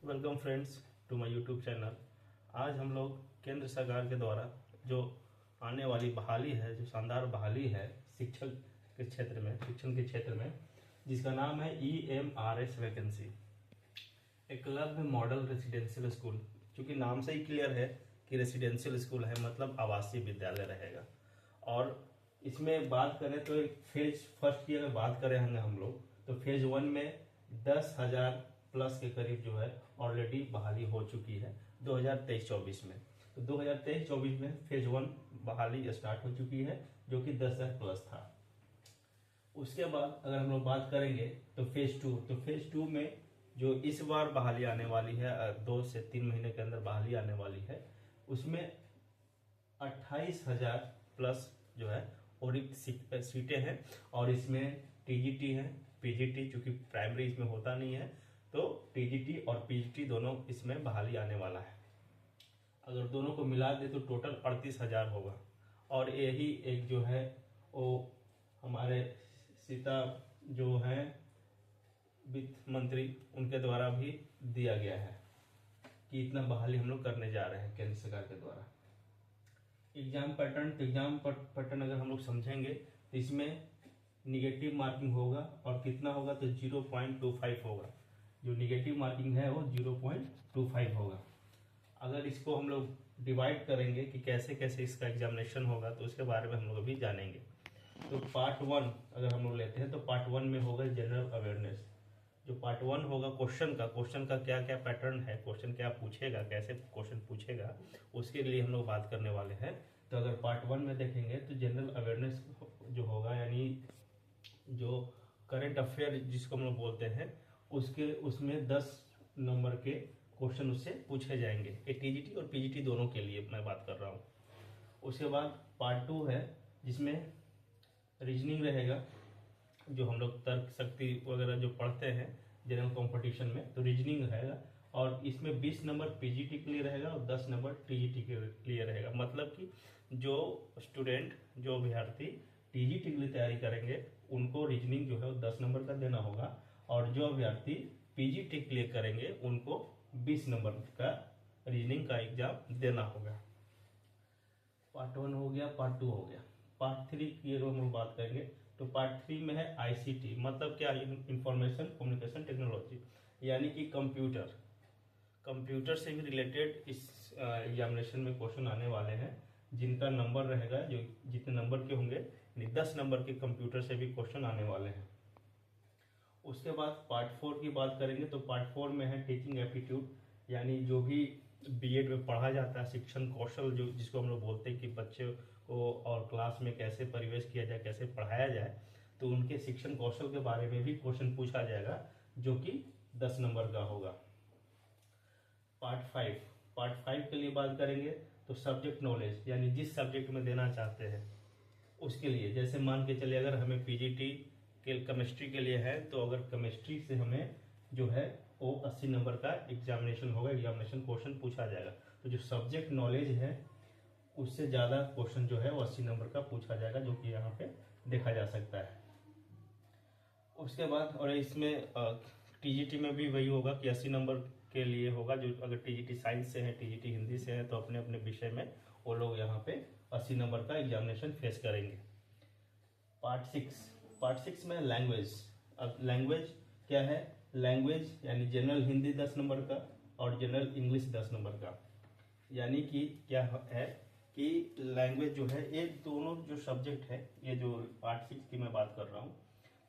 Welcome friends to my YouTube channel. आज हम लोग केंद्र सरकार के द्वारा जो आने वाली बहाली है, जो शानदार बहाली है शिक्षक के क्षेत्र में, शिक्षण के क्षेत्र में, जिसका नाम है EMRS vacancy, Eklavya model residential school. क्योंकि नाम से ही क्लियर है कि रेसिडेंशियल स्कूल है, मतलब आवासीय विद्यालय रहेगा। और इसमें बात करें तो फेज फर्स्ट की अगर बात करें हम लोग, तो फेज 1 में 10,000 प्लस के करीब जो है ऑलरेडी बहाली हो चुकी है 2023-24 में। तो 2023-24 में फेज 1 बहाली स्टार्ट हो चुकी है, जो कि 10,000 प्लस था। उसके बाद अगर हम लोग बात करेंगे तो फेज 2, तो फेज 2 में जो इस बार बहाली आने वाली है, 2 से 3 महीने के अंदर बहाली आने वाली है, उसमें 28,000 प्लस जो है और सीटें हैं। और इसमें TGT है, PGT, चूंकि प्राइमरी इसमें होता नहीं है, तो TGT और PGT दोनों इसमें बहाली आने वाला है। अगर दोनों को मिला दे तो टोटल 38,000 होगा। और यही एक जो है वो हमारे सीता जो है वित्त मंत्री, उनके द्वारा भी दिया गया है कि इतना बहाली हम लोग करने जा रहे हैं केंद्र सरकार के द्वारा। एग्जाम पैटर्न अगर हम लोग समझेंगे तो इसमें निगेटिव मार्किंग होगा, और कितना होगा तो 0.25 होगा। जो निगेटिव मार्किंग है वो 0.25 होगा। अगर इसको हम लोग डिवाइड करेंगे कि कैसे कैसे इसका एग्जामिनेशन होगा, तो उसके बारे में हम लोग अभी जानेंगे। तो पार्ट 1 अगर हम लोग लेते हैं तो पार्ट 1 में होगा जनरल अवेयरनेस। जो पार्ट 1 होगा क्वेश्चन का क्या क्या पैटर्न है, क्वेश्चन क्या पूछेगा, कैसे क्वेश्चन पूछेगा, उसके लिए हम लोग बात करने वाले हैं। तो अगर पार्ट 1 में देखेंगे तो जनरल अवेयरनेस जो होगा, यानी जो करंट अफेयर जिसको हम लोग बोलते हैं, उसमें 10 नंबर के क्वेश्चन उससे पूछे जाएंगे। ये TGT और PGT दोनों के लिए मैं बात कर रहा हूँ। उसके बाद पार्ट 2 है जिसमें रीजनिंग रहेगा। जो हम लोग तर्क शक्ति वगैरह जो पढ़ते हैं जनरल कंपटीशन में, तो रीजनिंग रहेगा। और इसमें 20 नंबर PGT के लिए रहेगा और 10 नंबर TGT के लिए रहेगा। मतलब कि जो स्टूडेंट, जो अभ्यर्थी TGT के लिए तैयारी करेंगे, उनको रीजनिंग जो है वो 10 नंबर का देना होगा। और जो अभ्यर्थी PGT के लिए करेंगे, उनको 20 नंबर का रीजनिंग का एग्जाम देना होगा। पार्ट 1 हो गया, पार्ट 2 हो गया। पार्ट 3 की अगर हम बात करेंगे तो पार्ट 3 में है ICT, मतलब क्या, इंफॉर्मेशन कम्युनिकेशन टेक्नोलॉजी, यानी कि कंप्यूटर से भी रिलेटेड इस एग्जामिनेशन में क्वेश्चन आने वाले हैं। जिनका नंबर रहेगा, जो जितने नंबर के होंगे, 10 नंबर के कंप्यूटर से भी क्वेश्चन आने वाले हैं। उसके बाद पार्ट 4 की बात करेंगे तो पार्ट 4 में है टीचिंग एप्टीट्यूड, यानी जो भी BEd में पढ़ा जाता है, शिक्षण कौशल जो जिसको हम लोग बोलते हैं कि बच्चे को और क्लास में कैसे परिवेश किया जाए, कैसे पढ़ाया जाए, तो उनके शिक्षण कौशल के बारे में भी क्वेश्चन पूछा जाएगा, जो कि 10 नंबर का होगा। पार्ट 5 के लिए बात करेंगे तो सब्जेक्ट नॉलेज, यानी जिस सब्जेक्ट में देना चाहते हैं उसके लिए। जैसे मान के चलिए अगर हमें PGT के केमिस्ट्री के लिए है, तो अगर केमिस्ट्री से हमें जो है वो 80 नंबर का एग्जामिनेशन होगा, एग्जामिनेशन क्वेश्चन पूछा जाएगा। तो जो सब्जेक्ट नॉलेज है उससे ज़्यादा क्वेश्चन जो है वो 80 नंबर का पूछा जाएगा, जो कि यहाँ पे देखा जा सकता है। उसके बाद और इसमें TGT में भी वही होगा कि 80 नंबर के लिए होगा। जो अगर TGT साइंस से है, TGT हिंदी से है, तो अपने अपने विषय में वो लोग यहाँ पे 80 नंबर का एग्जामिनेशन फेस करेंगे। पार्ट 6 में लैंग्वेज। अब लैंग्वेज क्या है, लैंग्वेज यानी जनरल हिंदी 10 नंबर का और जनरल इंग्लिश 10 नंबर का। यानी कि क्या है कि लैंग्वेज जो है, ये दोनों जो सब्जेक्ट है, ये जो पार्ट 6 की मैं बात कर रहा हूँ,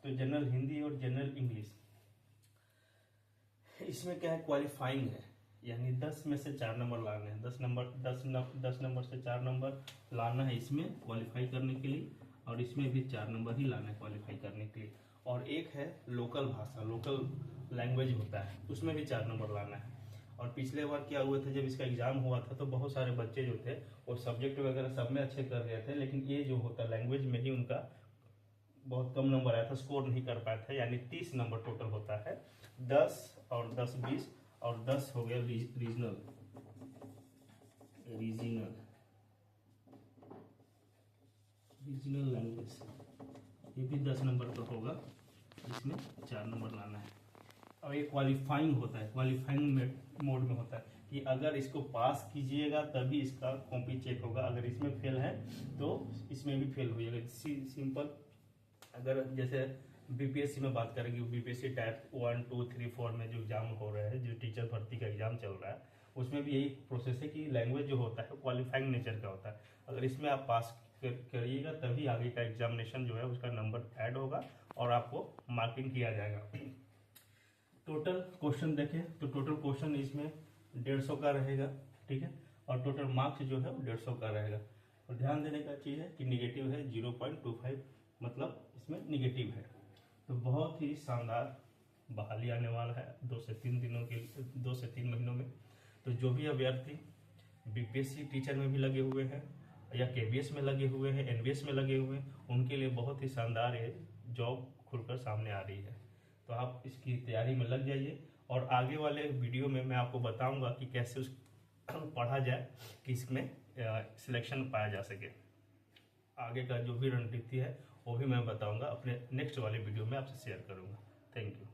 तो जनरल हिंदी और जनरल इंग्लिश, इसमें क्या है, क्वालिफाइंग है, यानी 10 में से 4 नंबर लाने हैं। 10 नंबर से 4 नंबर लाना है इसमें क्वालिफाई करने के लिए, और इसमें भी 4 नंबर ही लाना है क्वालिफाई करने के लिए। और एक है लोकल भाषा, लोकल लैंग्वेज होता है, उसमें भी 4 नंबर लाना है। और पिछले बार क्या हुआ था, जब इसका एग्जाम हुआ था, तो बहुत सारे बच्चे जो थे वो सब्जेक्ट वगैरह सब में अच्छे कर गए थे, लेकिन ये जो होता लैंग्वेज में ही उनका बहुत कम नंबर आया था, स्कोर नहीं कर पाया था। यानी 30 नंबर टोटल होता है। 10 और 10 20 और 10 हो गया रीजनल लैंग्वेज, ये भी 10 नंबर का होगा, इसमें 4 नंबर लाना है। और ये क्वालिफाइंग होता है, क्वालिफाइंग में कि अगर इसको पास कीजिएगा तभी इसका कॉपी चेक होगा, अगर इसमें फेल है तो इसमें भी फेल होइएगा। सिंपल। अगर जैसे बीपीएससी में बात करेंगे, बीपीएससी टाइप 1, 2, 3, 4 में जो एग्जाम हो रहे हैं, जो टीचर भर्ती का एग्जाम चल रहा है, उसमें भी यही प्रोसेस है कि लैंग्वेज जो होता है क्वालिफाइंग नेचर का होता है। अगर इसमें आप पास करिएगा तभी आगे का एग्जामिनेशन जो है उसका नंबर ऐड होगा और आपको मार्किंग किया जाएगा। टोटल क्वेश्चन देखें तो टोटल क्वेश्चन इसमें 150 का रहेगा, ठीक है, और टोटल मार्क्स जो है वो 150 का रहेगा। और ध्यान देने का चीज़ है कि निगेटिव है 0.25, मतलब इसमें निगेटिव है। तो बहुत ही शानदार बहाली आने वाला है 2 से 3 दिनों के 2 से 3 महीनों में। तो जो भी अभ्यर्थी बीपीएससी टीचर में भी लगे हुए हैं या केबीएस में लगे हुए हैं, एनबीएस में लगे हुए हैं, उनके लिए बहुत ही शानदार ये जॉब खुलकर सामने आ रही है। तो आप इसकी तैयारी में लग जाइए और आगे वाले वीडियो में मैं आपको बताऊंगा कि कैसे उस पढ़ा जाए कि इसमें सिलेक्शन पाया जा सके। आगे का जो भी रणनीति है वो भी मैं बताऊंगा, अपने नेक्स्ट वाले वीडियो में आपसे शेयर करूंगा। Thank you.